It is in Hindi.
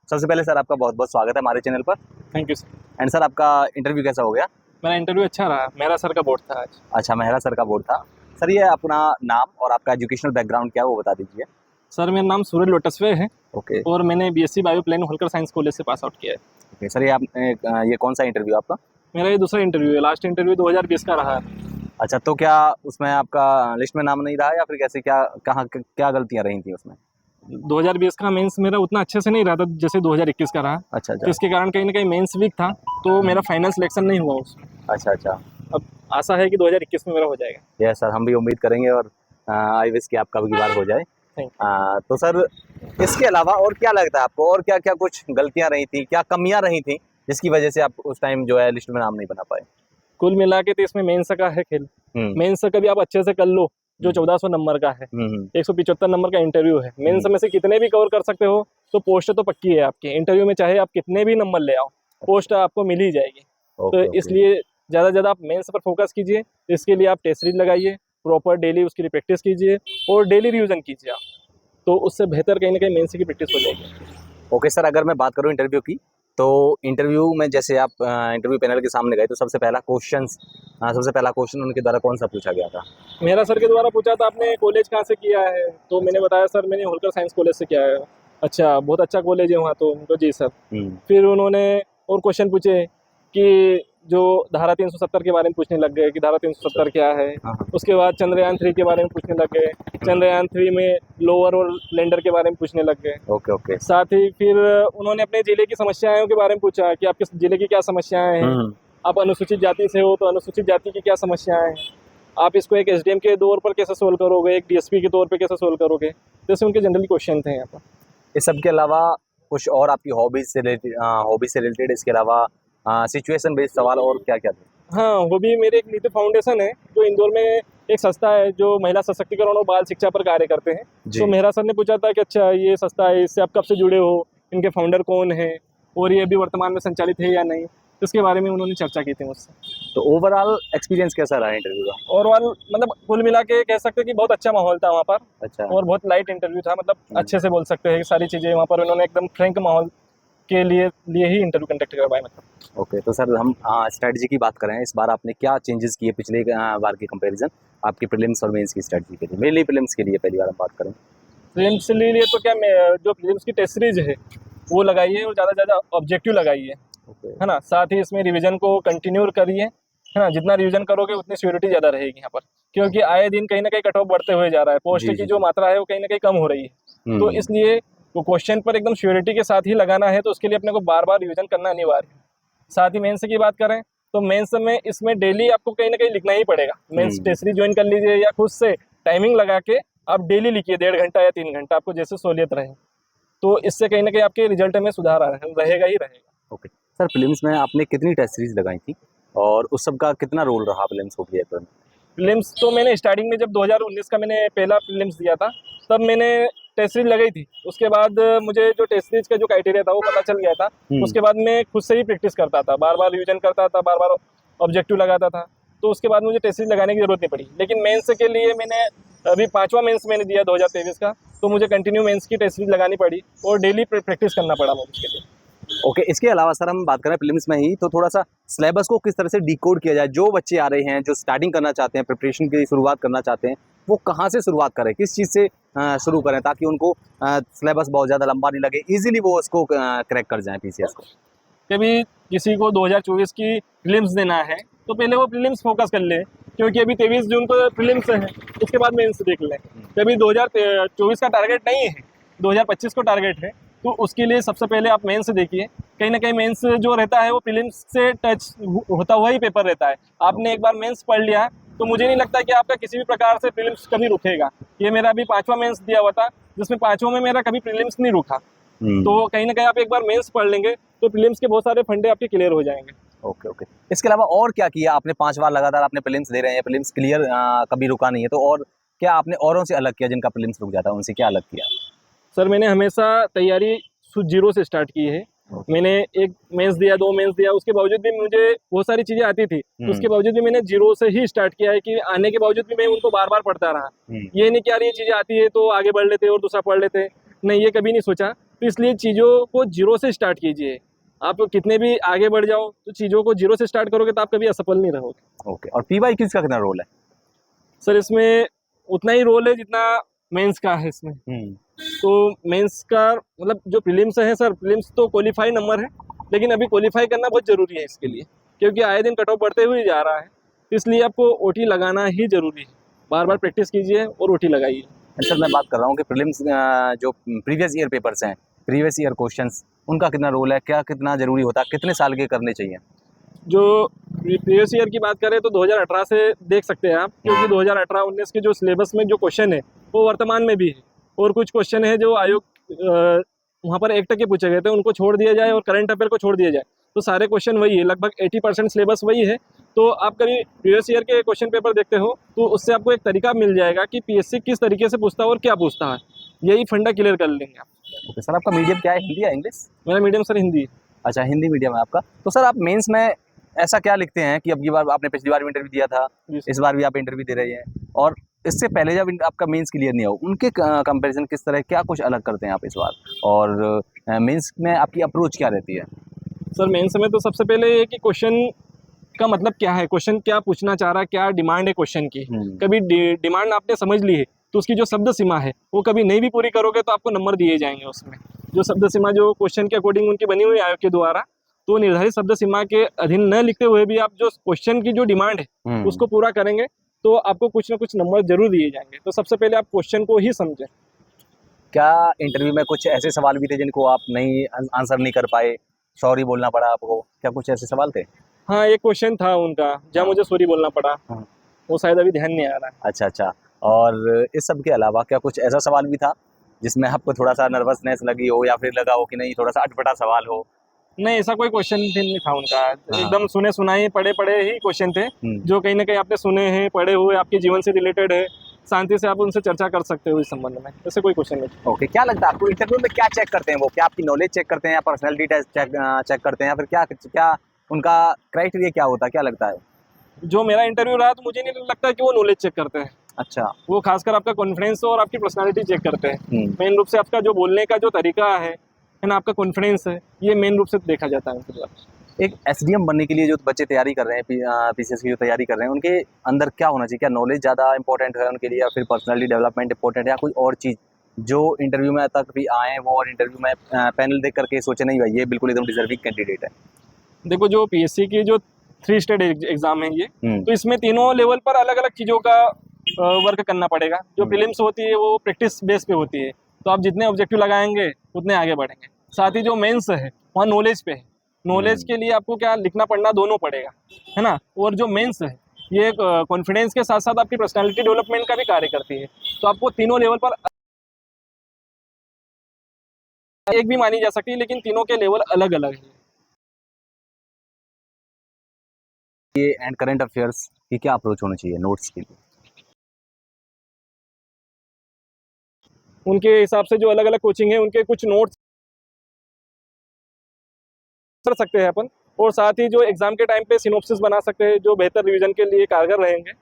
सबसे पहले सर आपका बहुत बहुत स्वागत है हमारे चैनल पर। Thank you sir. And sir आपका इंटरव्यू कैसा हो गया? मेरा इंटरव्यू अच्छा रहा। मेरा सर का बोर्ड था आज। अच्छा, मेहरा सर का बोर्ड था। सर ये अपना नाम और आपका एजुकेशनल बैकग्राउंड क्या है वो बता दीजिए। सर मेरा नाम सूरज लोटसवे है ओके और मैंने बीएससी बायोप्लेन होलकर साइंस कॉलेज से पास आउट किया है। ओके सर, ये आपने ये कौन सा इंटरव्यू आपका? मेरा ये दूसरा इंटरव्यू है। लास्ट इंटरव्यू 2020 का रहा है। अच्छा, तो क्या उसमें आपका लिस्ट में नाम नहीं रहा या फिर कैसे, क्या कहाँ क्या गलतियाँ रही थी उसमें? 2020 का मेंस मेरा उतना अच्छे से नहीं रहा था जैसे 2021 का रहा। अच्छा तो अच्छा इसके कारण कहीं ना कहीं मेंस वीक था, तो मेरा फाइनल सिलेक्शन नहीं हुआ उसमें। अच्छा अच्छा। अब आशा है कि 2021 में मेरा हो जाएगा। यस सर, हम भी उम्मीद करेंगे और आई विश कि आपका भी बार हो जाए। थैंक तो सर इसके अलावा और क्या लगता है आपको, और क्या क्या कुछ गलतियाँ रही थी, क्या कमियाँ रही थी जिसकी वजह से आप उस टाइम जो है लिस्ट में नाम नहीं बना पाए? कुल मिला के तो इसमें मेंस का है खेल। हम्म मेंस का भी आप अच्छे से कर लो जो 1400 नंबर का है, हम्म 175 नंबर का इंटरव्यू है। मेंस में से कितने भी कवर कर सकते हो तो पोस्ट तो पक्की है आपकी। इंटरव्यू में चाहे आप कितने भी नंबर ले आओ, पोस्ट आपको मिल ही जाएगी। ओके तो ओके इसलिए ज़्यादा से ज़्यादा आप मेंस पर फोकस कीजिए। इसके लिए आप टेस्ट सीरीज लगाइए, प्रॉपर डेली उसकी लिए प्रैक्टिस कीजिए और डेली रिवीजन कीजिए आप, तो उससे बेहतर कहीं ना कहीं मेंस की प्रैक्टिस हो जाएगी। ओके सर, अगर मैं बात करूं इंटरव्यू की, तो इंटरव्यू में जैसे आप इंटरव्यू पैनल के सामने गए तो सबसे पहला क्वेश्चन उनके द्वारा कौन सा पूछा गया था? मेरा सर के द्वारा पूछा था आपने कॉलेज कहाँ से किया है, तो मैंने बताया सर मैंने होलकर साइंस कॉलेज से किया है। अच्छा, बहुत अच्छा कॉलेज है वहाँ तो जी सर। हम्म फिर उन्होंने और क्वेश्चन पूछे कि जो धारा 370 के बारे में पूछने लग गए कि धारा 370 क्या है। हाँ हाँ उसके बाद चंद्रयान 3 के बारे में पूछने लग गए। चंद्रयान 3 में लोअर और लैंडर के बारे में पूछने लग गए। ओके ओके साथ ही फिर उन्होंने अपने जिले की समस्याओं के बारे में पूछा कि आपके जिले की क्या समस्याएं हैं। हम्म आप अनुसूचित जाति से हो तो अनुसूचित जाति की क्या समस्याएं हैं, आप इसको एक एसडीएम के तौर पर कैसे सोल्व करोगे, एक डीएसपी के तौर पर कैसे सोल्व करोगे। जैसे उनके जनरली क्वेश्चन थे यहाँ पर। इस सब के अलावा कुछ और आपकी हॉबीज से रिलेटेड इसके अलावा सिचुएशन बेस्ड सवाल और क्या क्या थे? हाँ, वो भी मेरे एक नीति फाउंडेशन है जो इंदौर में एक संस्था है जो महिला सशक्तिकरण और बाल शिक्षा पर कार्य करते हैं। जी। तो मेहरा सर ने पूछा था कि अच्छा ये संस्था है, इससे आप कब से जुड़े हो, इनके फाउंडर कौन है और ये अभी वर्तमान में संचालित है या नहीं, तो इसके बारे में उन्होंने चर्चा की थी मुझसे। तो ओवरऑल एक्सपीरियंस कैसा रहा इंटरव्यू का? और वाल मतलब कुल मिला के कह सकते हैं कि बहुत अच्छा माहौल था वहाँ पर अच्छा और बहुत लाइट इंटरव्यू था। मतलब अच्छे से बोल सकते हैं कि सारी चीज़ें वहाँ पर उन्होंने एकदम फ्रैंक माहौल के लिए ही इंटरव्यू कंडक्ट करवाया। मतलब ओके, तो सर हम स्ट्रेटजी की बात करें, इस बार आपने क्या चेंजेस किए पिछले बार की कंपैरिजन आपकी प्रीलिम्स और मेंस की स्ट्रेटजी के लिए? मेनली प्रीलिम्स के लिए पहली बार हम बात करें। प्रीलिम्स के लिए तो क्या जो प्रीलिम्स की टेस्ट सीरीज है वो लगाइए और ज़्यादा से ज़्यादा ऑब्जेक्टिव लगाइए, ओके है ना। साथ ही इसमें रिवीजन को कंटिन्यू करिए, है ना। जितना रिवीजन करोगे उतनी सिक्योरिटी ज़्यादा रहेगी यहाँ पर, क्योंकि आए दिन कहीं ना कहीं कट ऑफ बढ़ते हुए जा रहा है। पोस्ट जी की जी जो जी। मात्रा है वो कहीं ना कहीं कम हो रही है। तो इसलिए वो क्वेश्चन पर एकदम सिक्योरिटी के साथ ही लगाना है, तो उसके लिए अपने को बार बार रिवीजन करना अनिवार्य है। साथ ही मेंस की बात करें तो मेंस में इसमें डेली आपको कहीं ना कहीं लिखना ही पड़ेगा। मेंस टेस्ट सीरीज ज्वाइन कर लीजिए या खुद से टाइमिंग लगा के आप डेली लिखिए, 1.5 घंटा या 3 घंटा, आपको जैसे सहूलियत रहे। तो इससे कहीं ना कहीं आपके रिजल्ट में सुधार रहेगा ही रहेगा। ओके सर, प्रीलिम्स में आपने कितनी टेस्ट सीरीज लगाई थी और उस सब का कितना रोल रहा प्रीलिम्स को क्लियर करने में? प्रीलिम्स तो मैंने स्टार्टिंग में जब 2019 का मैंने पहला प्रीलिम्स दिया था तब मैंने टेस्ट सीरीज लगाई थी। उसके बाद मुझे जो टेस्ट सीरीज का जो क्राइटेरिया था वो पता चल गया था। उसके बाद मैं खुद से ही प्रैक्टिस करता था, बार बार रिवीजन करता था, बार बार ऑब्जेक्टिव लगाता था। तो उसके बाद मुझे टेस्ट सीरीज लगाने की जरूरत नहीं पड़ी। लेकिन मेंस के लिए मैंने अभी 5वां मेंस मैंने दिया 2023 का, तो मुझे कंटिन्यू मेंस की टेस्ट सीरीज लगानी पड़ी और डेली प्रैक्टिस करना पड़ा मुझे उसके लिए। ओके, इसके अलावा सर हम बात करें प्रीलिम्स में ही, तो थोड़ा सा सिलेबस को किस तरह से डिकोड किया जाए। जो बच्चे आ रहे हैं, जो स्टार्टिंग करना चाहते हैं, प्रिपरेशन की शुरुआत करना चाहते हैं, वो कहाँ से शुरुआत करें, किस चीज़ से शुरू करें ताकि उनको सिलेबस बहुत ज़्यादा लंबा नहीं लगे, इजीली वो उसको क्रैक कर जाएं पीसीएस को? कभी किसी को 2024 की प्रीलिम्स देना है तो पहले वो प्रीलिम्स फोकस कर ले, क्योंकि अभी 23 जून को प्रीलिम्स है, उसके बाद मेंस देख लें। कभी 2024 का टारगेट नहीं है, 2025 को टारगेट है, तो उसके लिए सबसे पहले आप मेंस देखिए। कहीं ना कहीं मेंस जो रहता है वो प्रीलिम्स से टच होता हुआ ही पेपर रहता है। आपने एक बार मेंस पढ़ लिया तो मुझे नहीं लगता कि आपका किसी भी प्रकार से प्रीलिम्स कभी रुकेगा। ये मेरा अभी 5वां मेंस दिया हुआ था जिसमें 5वां में मेरा कभी प्रीलिम्स नहीं रुका। तो कहीं ना कहीं आप एक बार मेंस पढ़ लेंगे तो प्रीलिम्स के बहुत सारे फंडे आपके क्लियर हो जाएंगे। ओके ओके, इसके अलावा और क्या किया आपने? 5 बार लगातार आपने प्रीलिम्स दे रहे हैं, प्रीलिम्स क्लियर कभी रुका नहीं है, तो और क्या आपने औरों से अलग किया जिनका प्रीलिम्स रुक जाता है, उनसे क्या अलग किया? सर मैंने हमेशा तैयारी जीरो से स्टार्ट की है। मैंने एक मेंस दिया, 2 मेंस दिया, उसके बावजूद भी मुझे बहुत सारी चीज़ें आती थी। उसके बावजूद भी मैंने जीरो से ही स्टार्ट किया है कि आने के बावजूद भी मैं उनको बार बार पढ़ता रहा। ये नहीं कि यार ये चीज़ें आती है तो आगे बढ़ लेते और दूसरा पढ़ लेते, नहीं, ये कभी नहीं सोचा। तो इसलिए चीज़ों को जीरो से स्टार्ट कीजिए। आप कितने भी आगे बढ़ जाओ तो चीज़ों को जीरो से स्टार्ट करोगे तो आप कभी असफल नहीं रहोगे। ओके, और पीवाई क्यूज का कितना रोल है? सर इसमें उतना ही रोल है जितना मेंस का है इसमें। तो मेंस का मतलब जो प्रीलिम्स है सर, प्रीलिम्स तो क्वालिफाई नंबर है, लेकिन अभी क्वालिफाई करना बहुत ज़रूरी है इसके लिए, क्योंकि आए दिन कट ऑफ बढ़ते हुए जा रहा है। तो इसलिए आपको ओटी लगाना ही ज़रूरी है। बार बार प्रैक्टिस कीजिए और ओटी लगाइए। सर मैं बात कर रहा हूँ कि प्रीलिम्स जो प्रीवियस ईयर पेपर्स हैं, प्रीवियस ईयर क्वेश्चंस, उनका कितना रोल है, क्या कितना ज़रूरी होता है, कितने साल के करने चाहिए? जो प्रीवियस ईयर की बात करें तो 2018 से देख सकते हैं आप, क्योंकि 2018-19 के जो सिलेबस में जो क्वेश्चन है वो वर्तमान में भी है, और कुछ क्वेश्चन है जो आयोग वहाँ पर एक्ट के पूछे गए थे उनको छोड़ दिया जाए और करंट अफेयर को छोड़ दिया जाए, तो सारे क्वेश्चन वही है, लगभग 80% सिलेबस वही है। तो आप कभी प्रीवियस ईयर के क्वेश्चन पेपर देखते हो तो उससे आपको एक तरीका मिल जाएगा कि पीएससी किस तरीके से पूछता है और क्या पूछता है, यही फंडा क्लियर कर लेंगे आप। ओके सर, आपका मीडियम क्या है, हिंदी या इंग्लिश? मेरा मीडियम सर हिंदी है। अच्छा, हिंदी मीडियम है आपका। तो सर आप मेंस में ऐसा क्या लिखते हैं कि अब की बार आपने पिछली बार भी इंटरव्यू दिया था, जी सर। इस बार भी आप इंटरव्यू दे रहे हैं, और इससे पहले जब आपका मेंस क्लियर नहीं हो, उनके कंपैरिजन किस तरह, क्या कुछ अलग करते हैं आप इस बार, और मेंस में आपकी अप्रोच क्या रहती है? सर मेंस में तो सबसे पहले ये कि क्वेश्चन का मतलब क्या है, क्वेश्चन क्या पूछना चाह रहा है, क्या डिमांड है क्वेश्चन की। कभी डिमांड आपने समझ ली है तो उसकी जो शब्द सीमा है वो कभी नहीं भी पूरी करोगे तो आपको नंबर दिए जाएंगे उसमें। जो शब्द सीमा जो क्वेश्चन के अकॉर्डिंग उनकी बनी हुई है आयोग के द्वारा, तो निर्धारित शब्द सीमा के अधीन न लिखते हुए भी आप जो क्वेश्चन की जो डिमांड है उसको पूरा करेंगे तो आपको कुछ ना कुछ नंबर जरूर दिए जाएंगे। तो सबसे पहले आप क्वेश्चन को ही समझें। क्या इंटरव्यू में कुछ ऐसे सवाल भी थे जिनको आप नहीं आंसर नहीं कर पाए, सॉरी बोलना पड़ा आपको, क्या कुछ ऐसे सवाल थे? हाँ एक क्वेश्चन था उनका जहाँ मुझे सॉरी बोलना पड़ा, वो शायद अभी ध्यान नहीं आ रहा है। अच्छा अच्छा, और इस सब के अलावा क्या कुछ ऐसा सवाल भी था जिसमें आपको थोड़ा सा नर्वसनेस लगी हो, या फिर लगा हो कि नहीं थोड़ा सा अटपटा सवाल हो? नहीं ऐसा कोई क्वेश्चन नहीं था उनका, एकदम सुने सुनाए पढ़े पढ़े ही क्वेश्चन थे, जो कहीं ना कहीं आपने सुने हैं, पढ़े हुए, आपके जीवन से रिलेटेड है, शांति से आप उनसे चर्चा कर सकते हो इस संबंध में। ऐसे कोई क्वेश्चन नहीं। ओके, क्या लगता है आपको इंटरव्यू में क्या चेक करते हैं वो? क्या आपकी नॉलेज चेक करते हैं, या पर्सनैलिटी टेस्ट चेक करते हैं, या फिर क्या क्या उनका क्राइटेरिया क्या होता है, क्या लगता है? जो मेरा इंटरव्यू रहा तो मुझे नहीं लगता कि वो नॉलेज चेक करते हैं। अच्छा, वो खासकर आपका कॉन्फिडेंस और आपकी पर्सनालिटी चेक करते हैं। मेन रूप से आपका जो बोलने का जो तरीका है ना, आपका कॉन्फिडेंस है, ये मेन रूप से देखा जाता है उनके द्वारा। एक एसडीएम बनने के लिए जो बच्चे तैयारी कर रहे हैं, पीसीएस की जो तैयारी कर रहे हैं, उनके अंदर क्या होना चाहिए? क्या नॉलेज ज़्यादा इंपॉर्टेंट है उनके लिए, या फिर पर्सनैलिटी डेवलपमेंट इंपॉर्टेंट है, या कोई और चीज़ जो इंटरव्यू में तक भी आए वो, और इंटरव्यू में पैनल देख करके सोचे नहीं भाई ये बिल्कुल एकदम डिजर्विंग कैंडिडेट है? देखो जो पीएससी की जो 3 स्टेट एग्जाम है ये, तो इसमें तीनों लेवल पर अलग अलग चीज़ों का वर्क करना पड़ेगा। जो प्रीलिम्स होती है वो प्रैक्टिस बेस पे होती है, तो आप जितने ऑब्जेक्टिव लगाएंगे उतने आगे बढ़ेंगे। साथ ही जो मेंस है वहाँ नॉलेज पे है, नॉलेज के लिए आपको क्या लिखना पढ़ना दोनों पड़ेगा, है ना। और जो मेंस है ये कॉन्फिडेंस के साथ साथ आपकी पर्सनालिटी डेवलपमेंट का भी कार्य करती है, तो आपको तीनों लेवल पर एक भी मानी जा सकती है, लेकिन तीनों के लेवल अलग अलग है। ये एंड करंट अफेयर्स की क्या अप्रोच होना चाहिए नोट्स के लिए? उनके हिसाब से जो अलग अलग कोचिंग है उनके कुछ नोट्स कर सकते हैं अपन, और साथ ही जो एग्जाम के टाइम पे सिनॉप्सिस बना सकते हैं जो बेहतर रिवीजन के लिए कारगर रहेंगे।